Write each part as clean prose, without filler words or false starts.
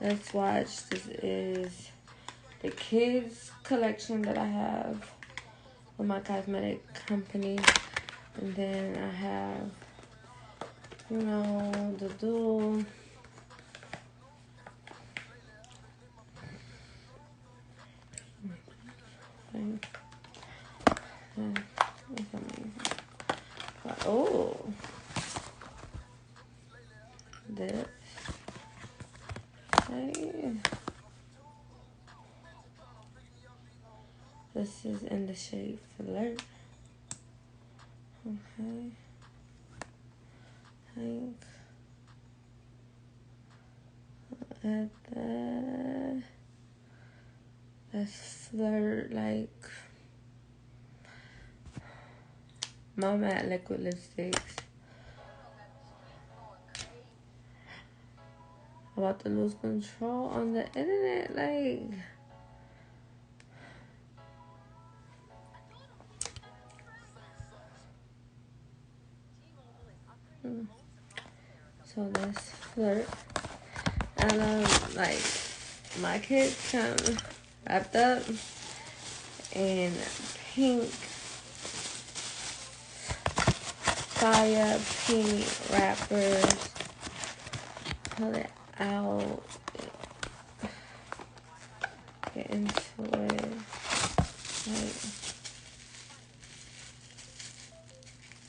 let's watch. This is the kids collection that I have with my cosmetic company. And then I have, you know, the dual. Oh, this. Okay. This is in the shade Flirt. Okay. Like at that. That's Flirt, like my matte liquid lipsticks. About to lose control on the internet, like. So that's Flirt. I love, like, my kids come wrapped up in pink, fire pink wrappers. Pull it out. Get into it. Like,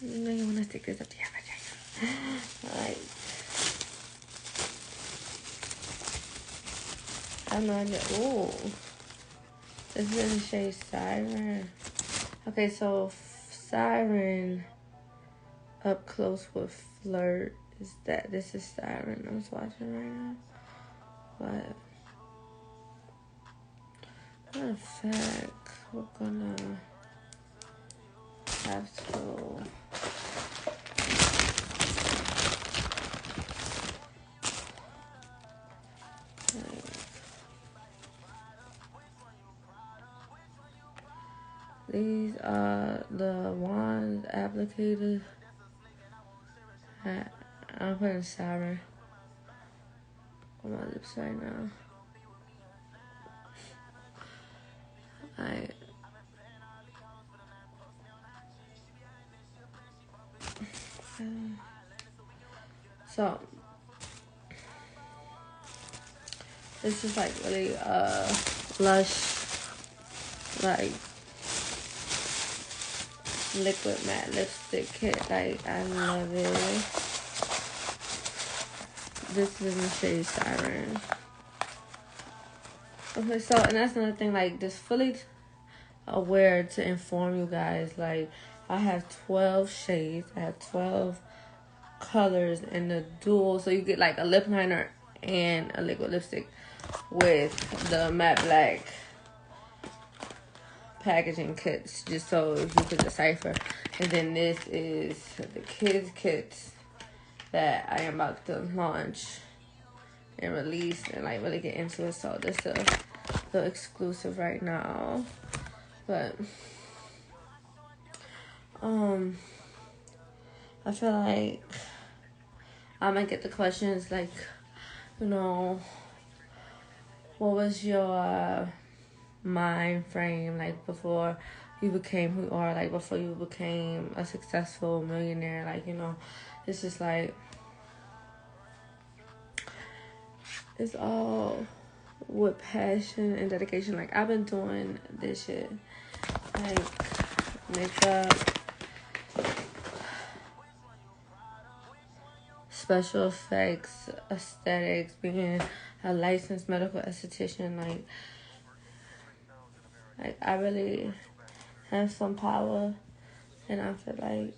you know you want to stick this up to your vagina. Like, I have no idea. Ooh. This is in the shade Siren. Okay, so Siren up close with Flirt is that. This is Siren I'm watching right now. But, matter of fact, we're gonna have to. These are the wand applicators. I'm putting Siren on my lips right now. Alright. So this is like really lush, like liquid matte lipstick kit. Like, I love it. This is in the shade Siren. Okay, so, and that's another thing, like, just fully aware to inform you guys, like, I have 12 shades. I have 12 colors in the dual. So you get, like, a lip liner and a liquid lipstick with the matte black packaging kits, just so you could decipher. And then this is the kids kits that I am about to launch and release and like really get into it. So this is the exclusive right now. But I feel like I might get the questions like, you know, what was your mind frame like before you became who you are, like before you became a successful millionaire? Like, you know, it's just like, it's all with passion and dedication. Like, I've been doing this shit, like makeup, special effects, aesthetics, being a licensed medical esthetician. Like I really have some power, and I feel like